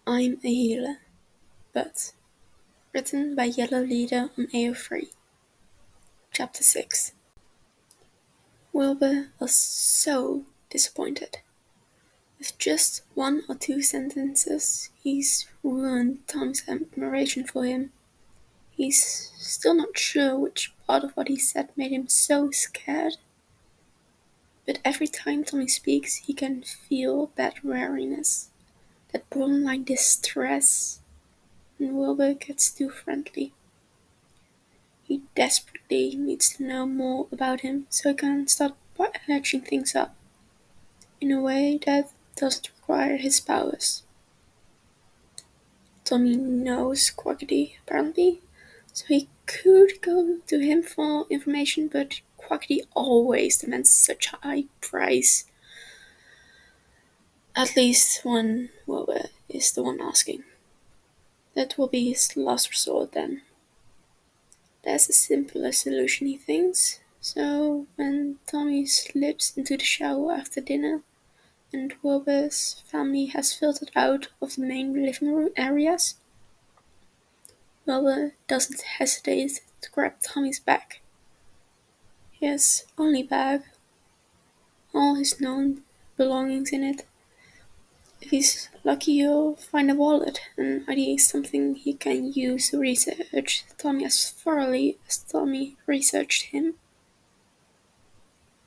I'm a healer, but written by Yellowleader on AO3. Chapter 6. Wilbur was so disappointed. With just one or two sentences, he's ruined Tom's admiration for him. He's still not sure which part of what he said made him so scared. But every time Tommy speaks, he can feel that weariness, that borderline distress, and Wilbur gets too friendly. He desperately needs to know more about him so he can start patching things up in a way that doesn't require his powers. Tommy knows Quackity, apparently, so he could go to him for information, but Quackity always demands such a high price. At least when Wilbur is the one asking. That will be his last resort then. There's a simpler solution, he thinks. So when Tommy slips into the shower after dinner, and Wilbur's family has filtered out of the main living room areas, Wilbur doesn't hesitate to grab Tommy's bag. His only bag, all his known belongings in it. If he's lucky, he'll find a wallet, and ideally something he can use to research Tommy as thoroughly as Tommy researched him.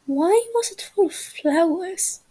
Why was it full of flowers?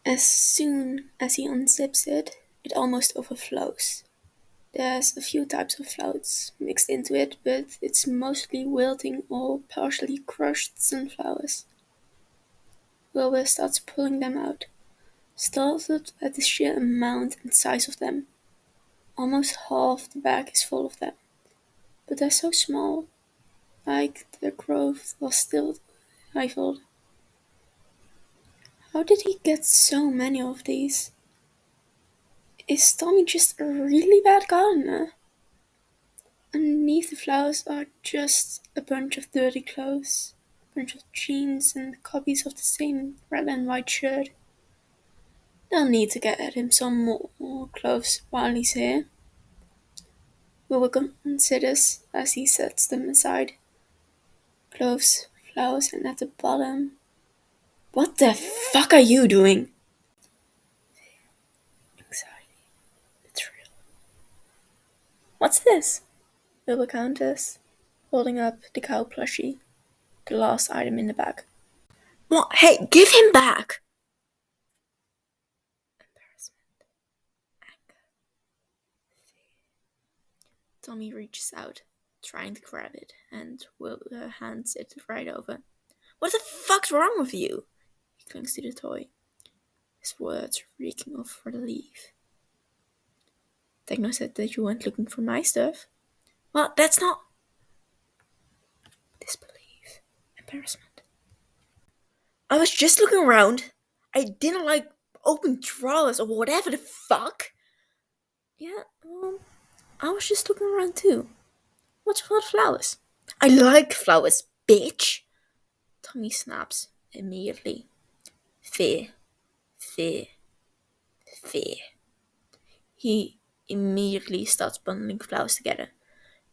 As soon as he unzips it, it almost overflows. There's a few types of flowers mixed into it, but it's mostly wilting or partially crushed sunflowers. Wilbur starts pulling them out, startled at the sheer amount and size of them. Almost half the bag is full of them, but they're so small, like their growth was still stifled. How did he get so many of these? Is Tommy just a really bad gardener? Underneath the flowers are just a bunch of dirty clothes, a bunch of jeans and copies of the same red and white shirt. They'll need to get him some more clothes while he's here. Wilbur considers as he sets them aside. Clothes, flowers, and at the bottom. What the fuck are you doing? Anxiety. It's real. What's this? Wilbur counters, holding up the cow plushie, the last item in the bag. What? Hey, give him back! Embarrassment. Anger. Tommy reaches out, trying to grab it, and Wilbur hands it right over. What the fuck's wrong with you? He clings to the toy, his words reeking of relief. Techno said that you weren't looking for my stuff. Well, that's not... Disbelief. Embarrassment. I was just looking around. I didn't like open drawers or whatever the fuck. Yeah, I was just looking around too. What's with all the flowers? I like flowers, bitch. Tommy snaps immediately. Fear. Fear. Fear. He immediately starts bundling flowers together,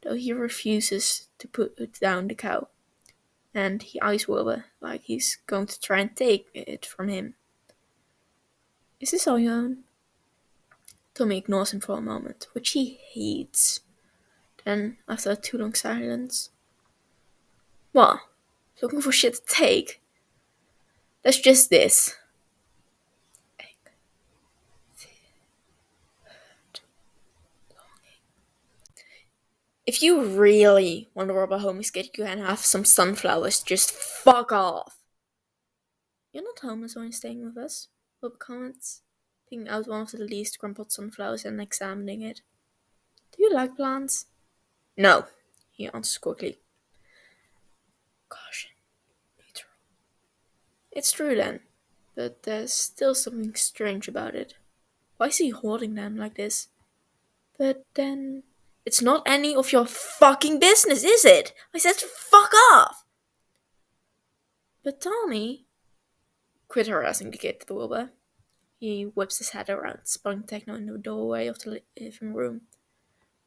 though he refuses to put down the cow, and he eyes Wilbur like he's going to try and take it from him. Is this all your own? Tommy ignores him for a moment, which he hates. Then, after a too long silence, what? Looking for shit to take? That's just this. Anger, fear, hurt, longing. If you really want to rob a homeless kid, you can have some sunflowers. Just fuck off. You're not homeless when you're staying with us, Bob comments, picking out one of the least crumpled sunflowers and examining it. Do you like plants? No, he answers quickly. Caution. Neutral. It's true then, but there's still something strange about it. Why is he hoarding them like this? But then, it's not any of your fucking business, is it? I said fuck off! But Tommy... Quit harassing the kid, Wilbur. He whips his head around, spotting Techno in the doorway of the living room.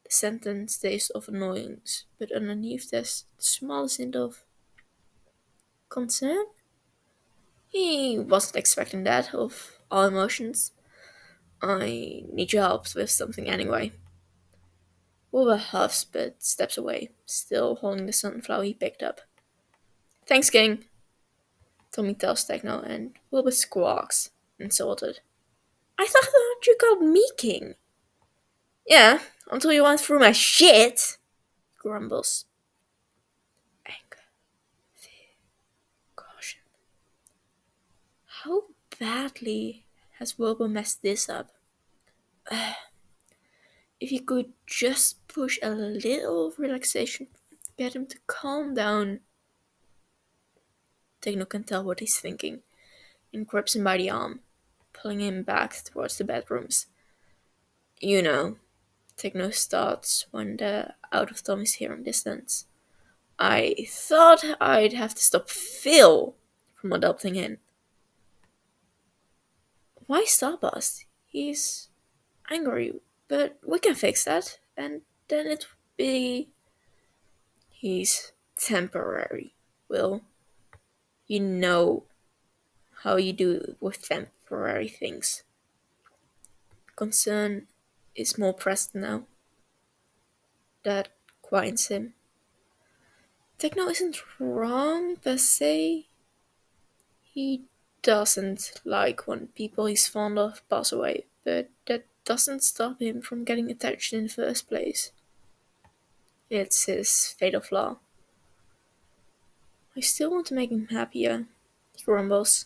The sentence stays of annoyance, but underneath there's the smallest hint of concern. He wasn't expecting that, of all emotions. I need your help with something anyway. Wilbur huffs but steps away, still holding the sunflower he picked up. Thanks, King, Tommy tells Techno, and Wilbur squawks, insulted. I thought you called me King. Yeah, until you went through my shit, grumbles. Anger, fear, caution. How badly has Wilbur messed this up? If he could just push a little relaxation, get him to calm down. Techno can tell what he's thinking and grips him by the arm, pulling him back towards the bedrooms. You know, Techno starts when they're out of Tommy's hearing distance. I thought I'd have to stop Phil from adopting him. Why stop us? He's angry, but we can fix that, and then it would be. He's temporary, Will. You know how you do with temporary things. Concern is more pressed now. That quiets him. Techno isn't wrong per se. He doesn't like when people he's fond of pass away, but that doesn't stop him from getting attached in the first place. It's his fatal flaw. I still want to make him happier, he grumbles.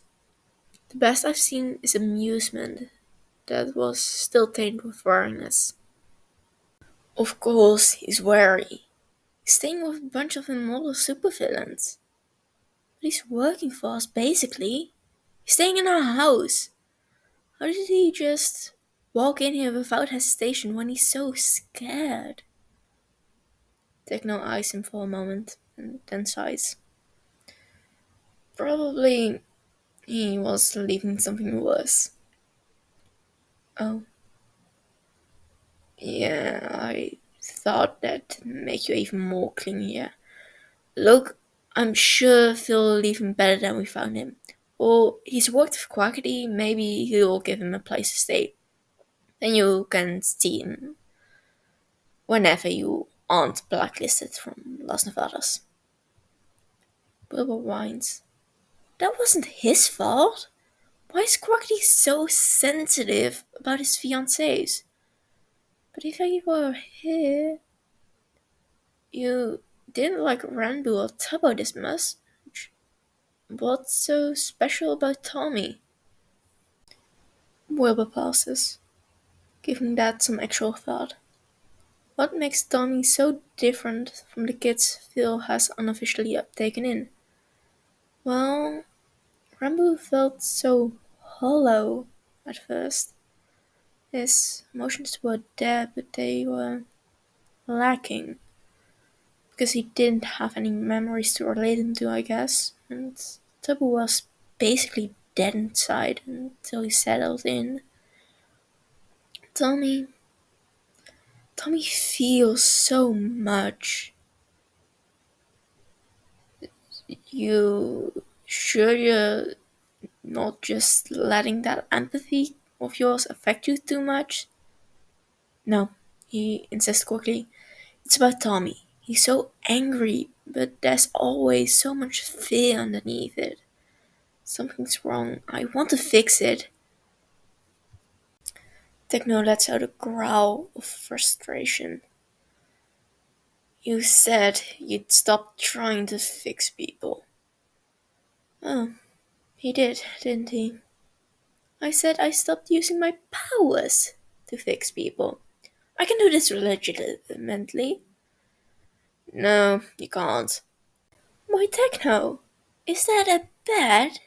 The best I've seen is amusement that was still tainted with wariness. Of course, he's wary. He's staying with a bunch of immortal supervillains. But he's working for us, basically. He's staying in our house. How did he just walk in here without hesitation when he's so scared? Techno eyes him for a moment and then sighs. Probably he was leaving something worse. Oh. Yeah, I thought that'd make you even more clingier. Look, I'm sure Phil will leave him better than we found him. Or he's worked with Quackity, maybe he'll give him a place to stay. Then you can see him whenever you aren't blacklisted from Las Nevadas. Wilbur whines. That wasn't his fault. Why is Quackity so sensitive about his fiancées? But if I were here, you didn't like Ranbu or Tubbo this much. What's so special about Tommy? Wilbur pauses, giving that some actual thought. What makes Tommy so different from the kids Phil has unofficially taken in? Well, Rambo felt so hollow at first. His emotions were there, but they were lacking. Because he didn't have any memories to relate him to, I guess. And Tubbo was basically dead inside until he settled in. Tommy. Tommy feels so much. You sure you're not just letting that empathy of yours affect you too much? No, he insists quickly. It's about Tommy. He's so angry, but there's always so much fear underneath it. Something's wrong. I want to fix it. Techno lets out a growl of frustration. You said you'd stop trying to fix people. Oh, he did, didn't he? I said I stopped using my powers to fix people. I can do this legitimately. No, you can't. Why, Techno? Is that a bad?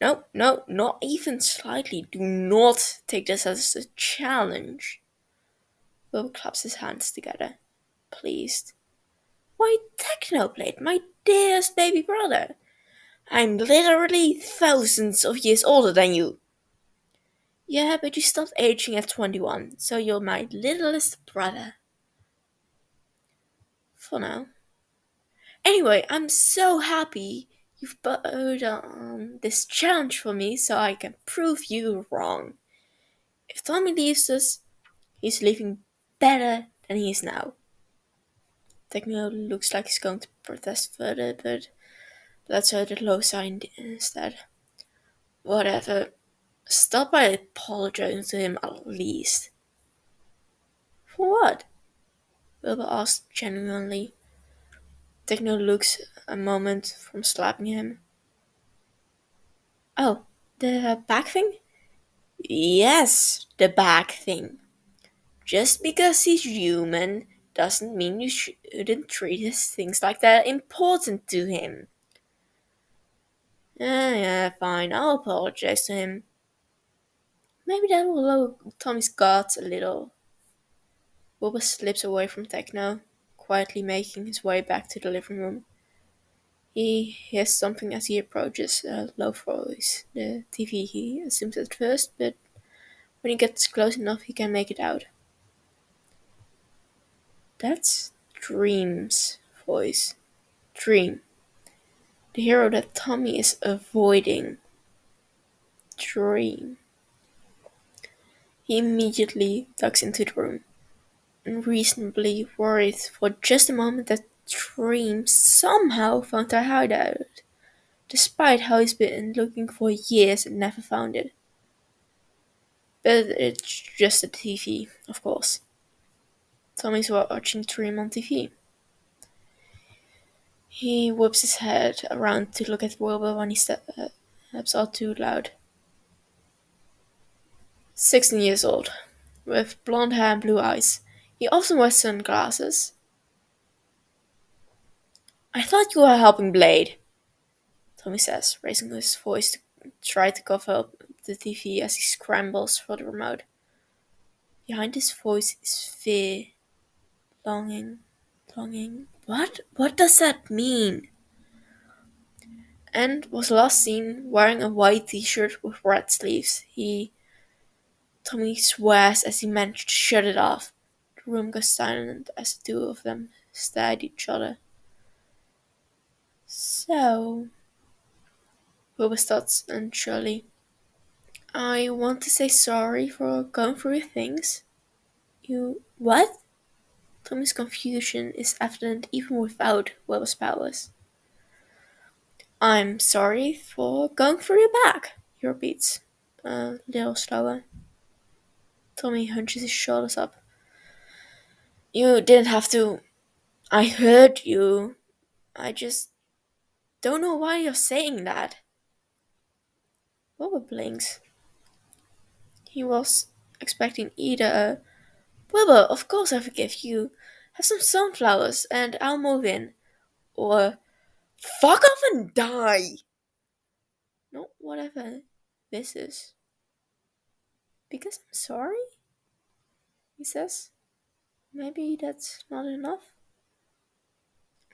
No, no, not even slightly. Do not take this as a challenge. Will claps his hands together, pleased. Why, Technoblade, my dearest baby brother. I'm literally thousands of years older than you. Yeah, but you stopped aging at 21, so you're my littlest brother. For now. Anyway, I'm so happy you've put on this challenge for me so I can prove you wrong. If Tommy leaves us, he's leaving better than he is now. Techno looks like he's going to protest further, but let's hope that low sign instead. Whatever. Stop by apologizing to him at least. For what? Wilbur asked genuinely. Techno looks a moment from slapping him. Oh, the back thing? Yes, the back thing. Just because he's human doesn't mean you shouldn't treat his things like they're important to him. Yeah, fine, I'll apologize to him. Maybe that will lower Tommy's guards a little. Wilbur slips away from Techno, quietly making his way back to the living room. He hears something as he approaches a low voice. The TV, he assumes at first, but when he gets close enough, he can make it out. That's Dream's voice. Dream. The hero that Tommy is avoiding. Dream. He immediately ducks into the room, unreasonably worried for just a moment that Dream somehow found their hideout, despite how he's been looking for years and never found it. But it's just a TV, of course. Tommy's watching Dream on TV. He whips his head around to look at Wilbur when he steps out too loud. 16 years old, with blonde hair and blue eyes. He often wears sunglasses. I thought you were helping Blade, Tommy says, raising his voice to try to cover up the TV as he scrambles for the remote. Behind his voice is fear, longing, longing. What does that mean? And was last seen wearing a white t-shirt with red sleeves. Tommy swears as he manages to shut it off. The room goes silent as the two of them stare at each other. So, Wilbur starts unsurely. I want to say sorry for going through your things. You. What? Tommy's confusion is evident even without Wilbur's powers. I'm sorry for going through your back, he repeats, a little slower. Tommy hunches his shoulders up. You didn't have to. I heard you. I just don't know why you're saying that. Wilbur blinks. He was expecting either a Wilbur, of course I forgive you. Have some sunflowers and I'll move in. Or fuck off and die. Not whatever this is. Because I'm sorry? He says. Maybe that's not enough.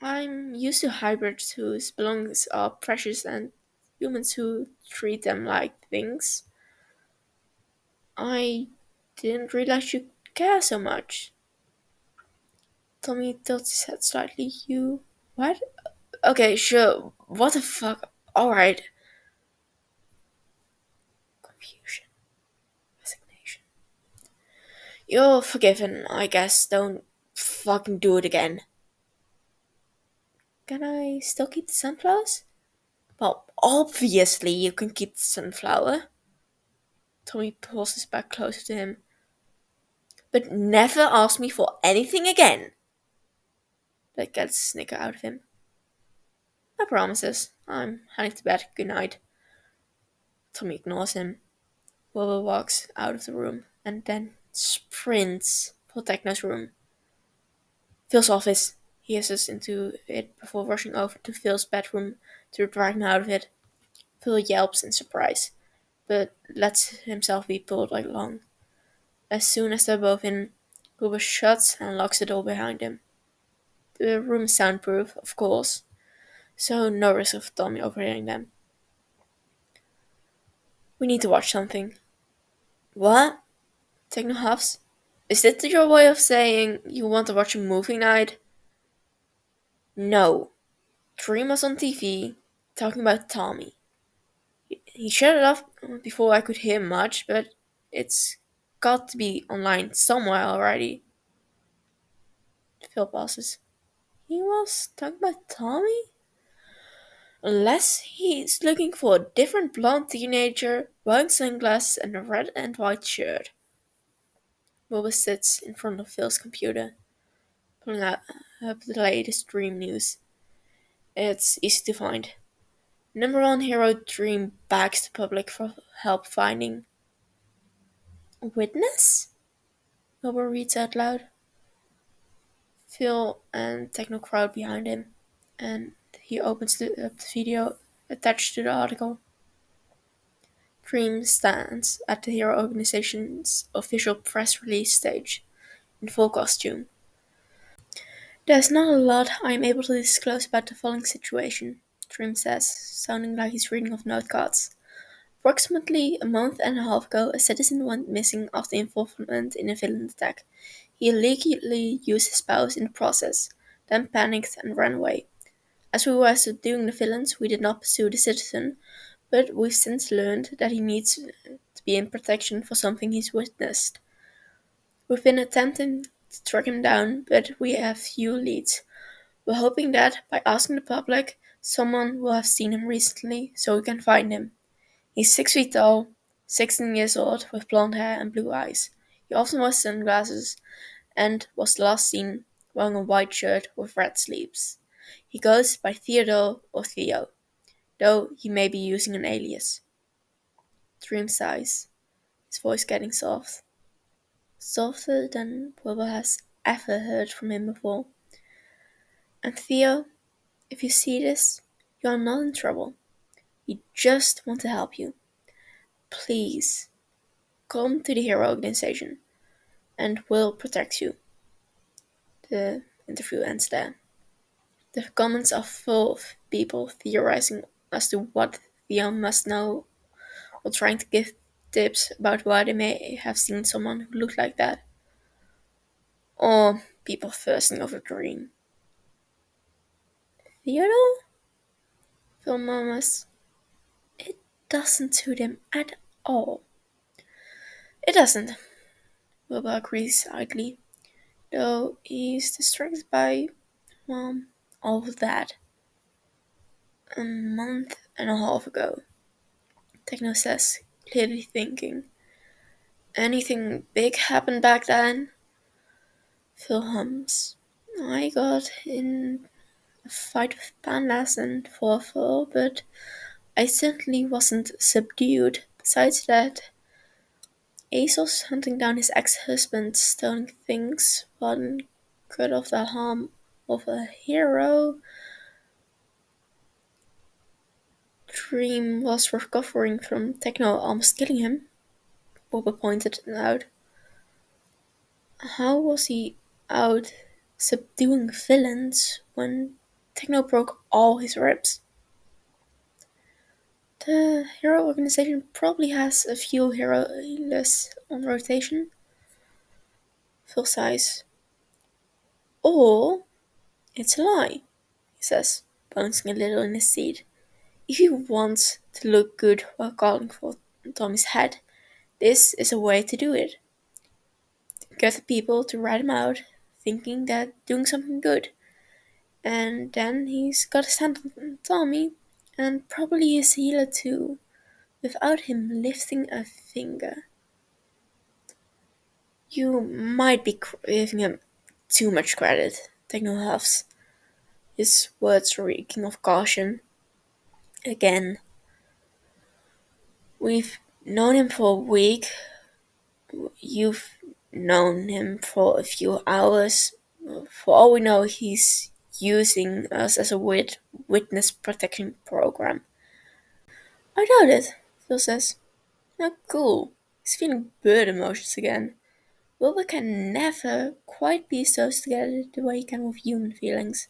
I'm used to hybrids whose belongings are precious and humans who treat them like things. I didn't realize you care so much. Tommy tilts his head slightly. You. What? Okay, sure. What the fuck? Alright. Confusion. Resignation. You're forgiven, I guess. Don't fucking do it again. Can I still keep the sunflowers? Well, obviously you can keep the sunflower. Tommy pulls his back closer to him. But never ask me for anything again. That gets a snicker out of him. No promises. I'm heading to bed. Good night. Tommy ignores him. Wilbur walks out of the room and then sprints for Techno's room. Phil's office. He hisses into it before rushing over to Phil's bedroom to drag him out of it. Phil yelps in surprise, but lets himself be pulled along. As soon as they're both in, Wilbur shuts and locks the door behind him. The room is soundproof, of course, so no risk of Tommy overhearing them. We need to watch something. What? Techno Huffs? Is that your way of saying you want to watch a movie night? No. Dream was on TV talking about Tommy. He shut it off before I could hear much, but it's got to be online somewhere already. Phil pauses. He was talking about Tommy? Unless he's looking for a different blonde teenager wearing sunglasses and a red and white shirt. Wilbur sits in front of Phil's computer, pulling up the latest Dream news. It's easy to find. Number one hero Dream begs the public for help finding witness? Wilbur reads out loud. Phil and techno crowd behind him, and he opens up the video attached to the article. Dream stands at the Hero Organization's official press release stage, in full costume. There's not a lot I am able to disclose about the following situation, Dream says, sounding like he's reading off note cards. Approximately a month and a half ago, a citizen went missing after involvement in a villain attack. He illegally used his powers in the process, then panicked and ran away. As we were subduing the villains, we did not pursue the citizen, but we've since learned that he needs to be in protection for something he's witnessed. We've been attempting to track him down, but we have few leads. We're hoping that, by asking the public, someone will have seen him recently so we can find him. He's 6 feet tall, 16 years old, with blonde hair and blue eyes. He often wears sunglasses and was last seen wearing a white shirt with red sleeves. He goes by Theodore or Theo, though he may be using an alias. Dream sighs, his voice getting soft. Softer than Wilbur has ever heard from him before. And Theo, if you see this, you are not in trouble. We just want to help you. Please, come to the Hero Organization, and we'll protect you. The interview ends there. The comments are full of people theorizing as to what Theo must know or trying to give tips about why they may have seen someone who looked like that. Or people thirsting over Dream. Theodore? Phil murmurs. It doesn't suit him at all. It doesn't, Wilbur agrees idly, though he's distracted by, well, all of that. A month and a half ago, Techno says, clearly thinking. Anything big happened back then? Phil hums. I got in a fight with pandas and Forful, but I certainly wasn't subdued. Besides that, Asos hunting down his ex-husband, stealing things, one cut off the arm of a hero. Dream was recovering from Techno almost killing him, Boba pointed out. How was he out subduing villains when Techno broke all his ribs? The hero organization probably has a few heroes on rotation. Phil sighs. Or it's a lie, he says, bouncing a little in his seat. If you want to look good while calling for Tommy's head, this is a way to do it. Get the people to rat him out, thinking they're doing something good. And then he's got his hand on Tommy, and probably his healer too, without him lifting a finger. You might be giving him too much credit, Techno huffs, his words reeking of caution. Again, we've known him for a week. You've known him for a few hours. For all we know, he's using us as a witness protection program. I doubt it, Phil says. Oh, cool. He's feeling bird emotions again. Wilbur can never quite piece those together the way he can with human feelings,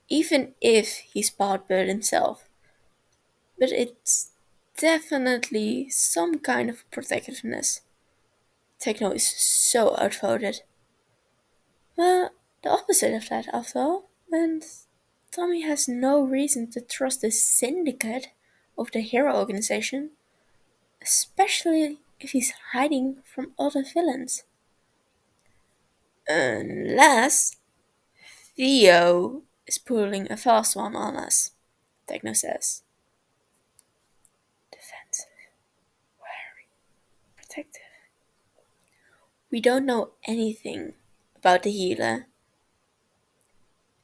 even if he's part bird himself. But it's definitely some kind of protectiveness. Techno is so outvoted. Well, the opposite of that, after all. And Tommy has no reason to trust the syndicate of the hero organization, especially if he's hiding from other villains. Unless Theo is pulling a fast one on us, Techno says. Defensive, wary, protective. We don't know anything about the healer.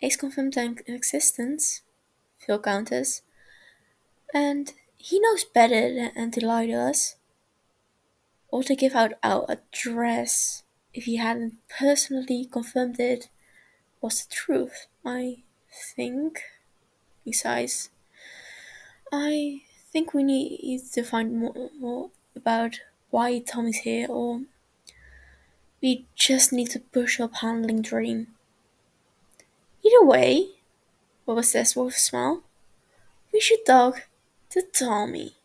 Ace confirmed an existence, Phil counters, and he knows better than to lie to us, or to give out our address if he hadn't personally confirmed it was the truth. I think, he sighs, I think we need to find more about why Tommy's here, or we just need to push up handling Dream. Either way, Bubba says with a smile, we should talk to Tommy.